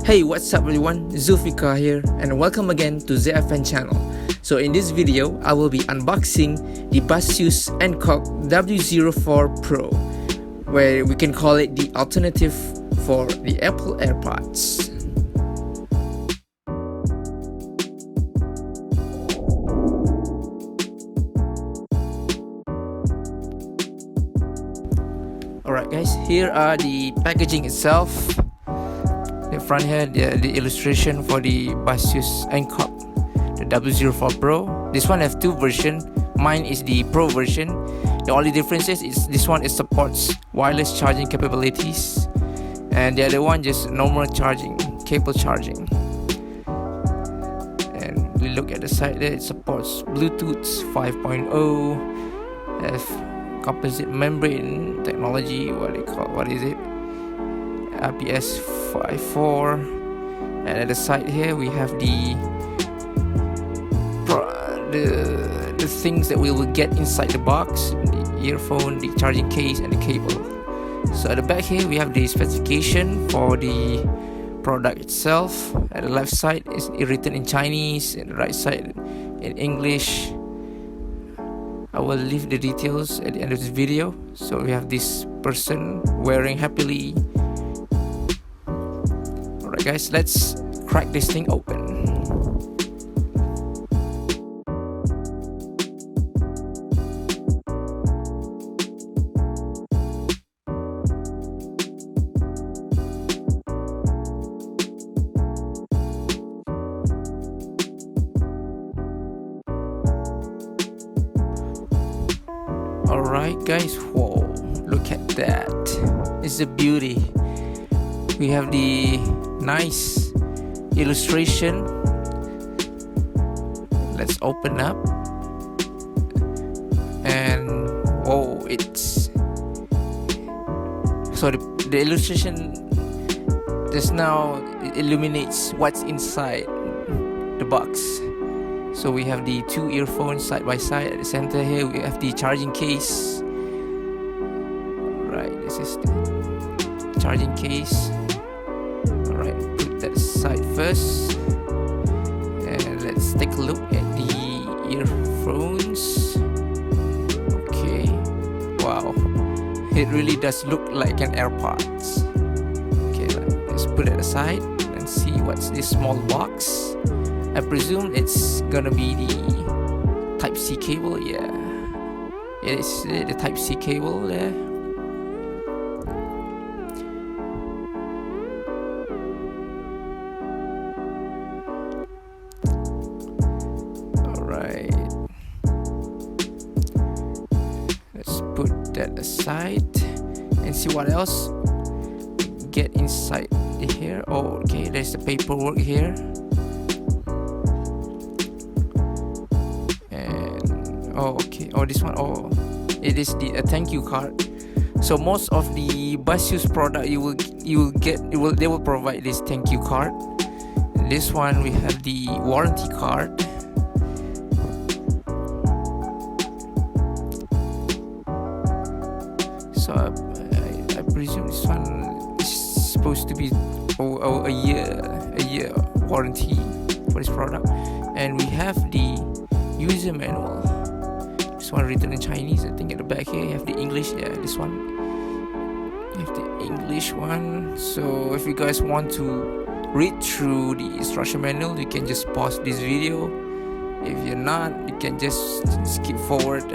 Hey, what's up everyone, Zulfikar here and welcome again to ZFN channel. So in this video, I will be unboxing the Baseus Encok W04 Pro, where we can call it the alternative for the Apple Airpods. Alright guys, here are the packaging itself. The front here, the illustration for the Baseus Encok, the W04 Pro. This one have two versions. Mine is the Pro version. The only difference is this one supports wireless charging capabilities, and the other one just normal charging, cable charging. And we look at the side there, it supports Bluetooth 5.0, have composite membrane technology, what is it? IPS 54, and at the side here we have the things that we will get inside the box: the earphone, the charging case, and the cable. So at the back here we have the specification for the product itself. At the left side is written in Chinese, and the right side in English. I will leave the details at the end of this video. So we have this person wearing happily. Alright guys, let's crack this thing open. Alright guys, whoa, look at that. It's a beauty. We have the nice illustration. Let's open up, and whoa, it's so the illustration just now it illuminates what's inside the box. So we have the two earphones side by side. At the center here we have the charging case. Right, this is the charging case. Alright, put that aside first, and let's take a look at the earphones. Okay, wow, it really does look like an AirPods. Okay, let's put it aside and see what's this small box. I presume it's gonna be the Type-C cable. Yeah, it is the Type-C cable there. Alright, let's put that aside and see what else we get inside here. Oh, okay, there's the paperwork here. Oh, okay. Oh, this one. Oh, it is a thank you card. So most of the Baseus product they will provide this thank you card. And this one we have the warranty card. So I presume this one is supposed to be a year warranty for this product. And we have the user manual. This one written in Chinese. I think at the back here you have the English. Yeah, this one you have the English one. So if you guys want to read through the instruction manual, you can just pause this video. If you're not, you can just skip forward.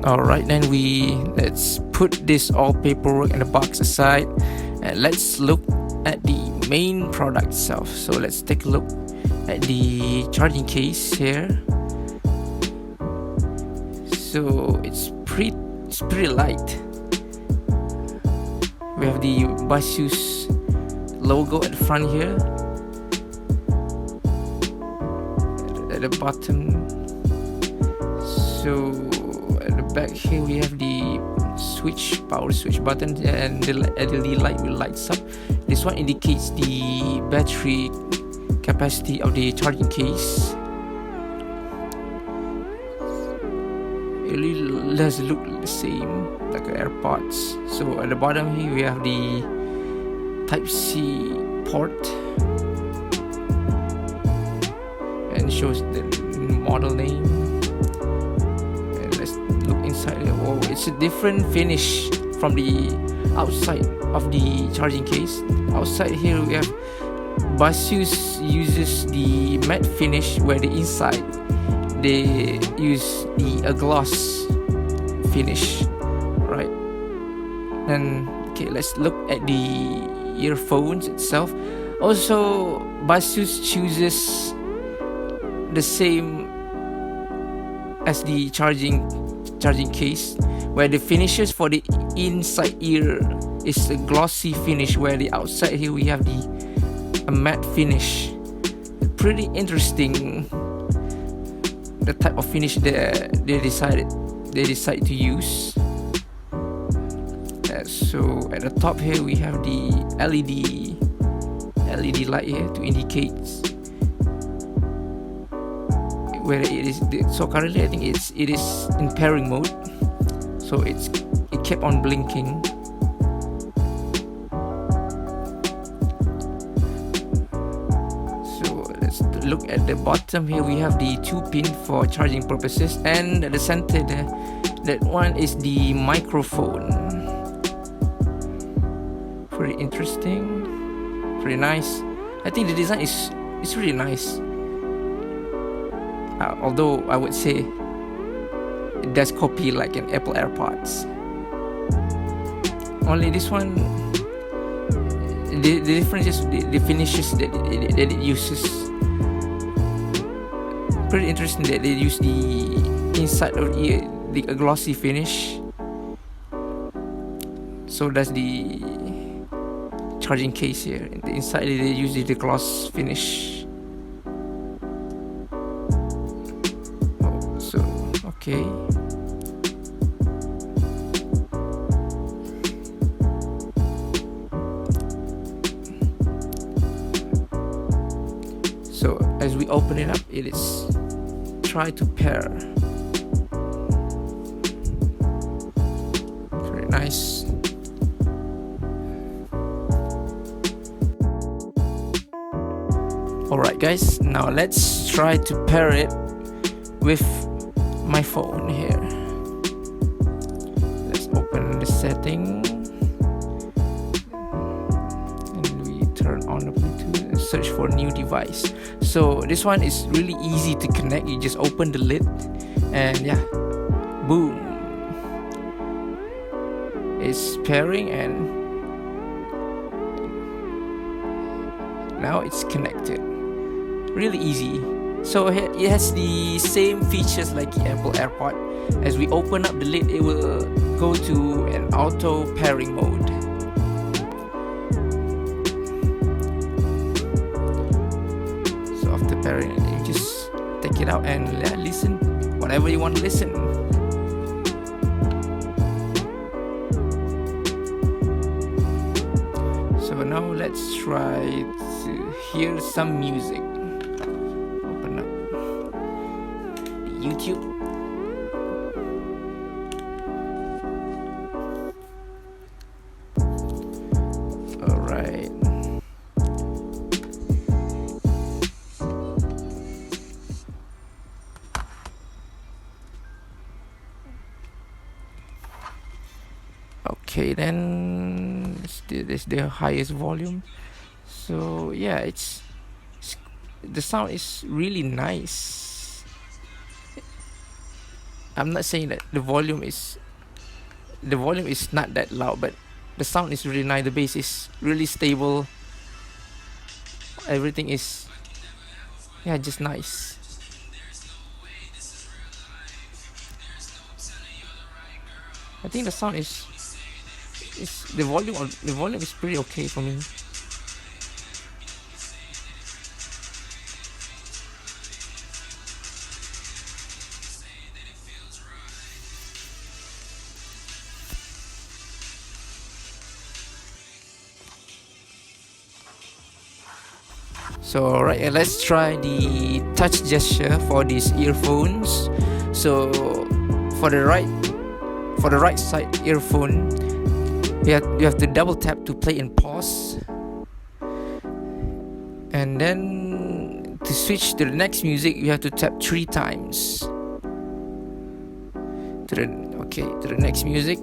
Alright, then let's put this all paperwork in the box aside, and let's look at the main product itself. So let's take a look at the charging case here. So it's pretty light. We have the Baseus logo at the front here. at the bottom. So at the back here we have the power switch button, and the LED light will lights up. This one indicates the battery capacity of the charging case. It really does look the same like AirPods. So at the bottom here we have the Type-C port, and shows the model name. And let's look inside. Oh, it's a different finish from the outside of the charging case. Outside here we have Baseus uses the matte finish, where the inside they use a gloss finish, right? And okay, let's look at the earphones itself. Also, Baseus chooses the same as the charging case, where the finishes for the inside ear is a glossy finish, where the outside here we have a matte finish. Pretty interesting, the type of finish that they decide to use. So at the top here we have the LED light here to indicate where it is. So currently I think it is in pairing mode, so it kept on blinking. So let's look at the bottom here. We have the 2-pin for charging purposes, and at the center there, that one is the microphone. Pretty interesting, pretty nice. I think the design is really nice. Although I would say it does copy like an Apple Airpods. Only this one, the difference is the finishes that it uses. Pretty interesting that they use the inside of the glossy finish. So that's the charging case here. In the inside they use the gloss finish. So okay. So as we open it up, it is try to pair. Very nice. Alright guys, now let's try to pair it with my phone here. Let's open the setting and we turn on the Bluetooth and search for new device. So this one is really easy to connect. You just open the lid and yeah, boom, it's pairing and now it's connected. Really easy. So it has the same features like the Apple Airpod. As we open up the lid, it will go to an auto pairing mode. So after pairing, you just take it out and listen whatever you want to listen. So now let's try to hear some music. Open up YouTube. Alright. Okay, then this the highest volume. So yeah, it's the sound is really nice. I'm not saying that the volume is not that loud, but the sound is really nice. The bass is really stable. Everything is just nice. I think the sound is the volume is pretty okay for me. So alright, let's try the touch gesture for these earphones. So for the right side earphone, you have to double tap to play and pause, and then to switch to the next music you have to tap 3 times to the next music.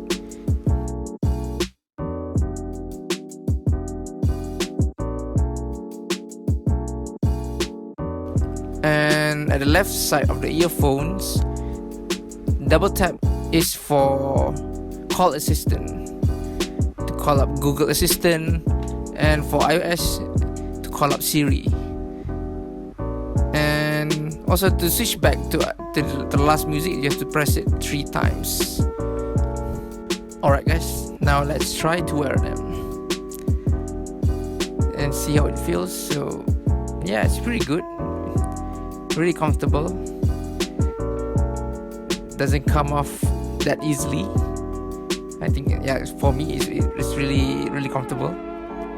And at the left side of the earphones, double tap is for call assistant, to call up Google Assistant, and for iOS to call up Siri, and also to switch back to the last music you have to press it 3 times. Alright guys, now let's try to wear them and see how it feels. So yeah, it's pretty good, really comfortable, doesn't come off that easily. I think, yeah, for me it's really comfortable,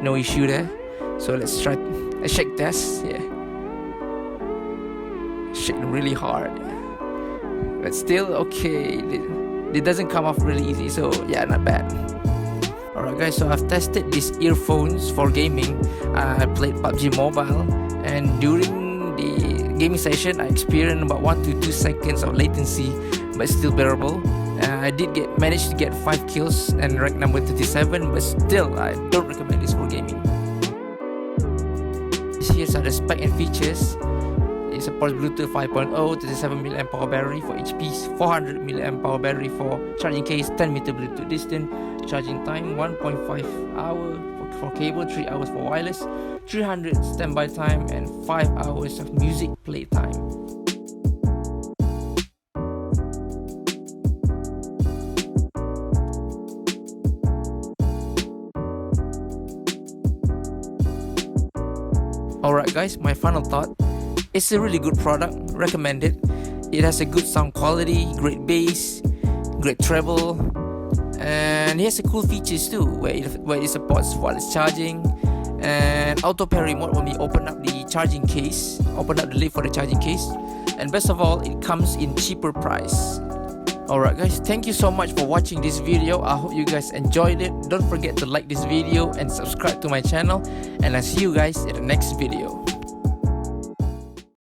no issue there. So let's try a shake test. Yeah, shake really hard, but still okay, it doesn't come off really easy, so yeah, not bad. Alright guys, so I've tested these earphones for gaming. I played PUBG Mobile, and during the gaming session I experienced about 1 to 2 seconds of latency, but still bearable. I did manage to get 5 kills and rank number 37, but still I don't recommend this for gaming. Here's are the spec and features. It supports Bluetooth 5.0, 37 mAh power battery for each piece, 400 mAh power battery for charging case, 10 meter Bluetooth distance, charging time 1.5 hour for cable, 3 hours for wireless, 300 standby time, and 5 hours of music play time. Alright guys, my final thought. It's a really good product, recommend it. It has a good sound quality, great bass, great treble, and it has a cool features too, where it supports wireless charging, and auto pair remote when we open up the charging case, open up the lid for the charging case, and best of all, it comes in cheaper price. Alright guys, thank you so much for watching this video. I hope you guys enjoyed it. Don't forget to like this video and subscribe to my channel, and I'll see you guys in the next video.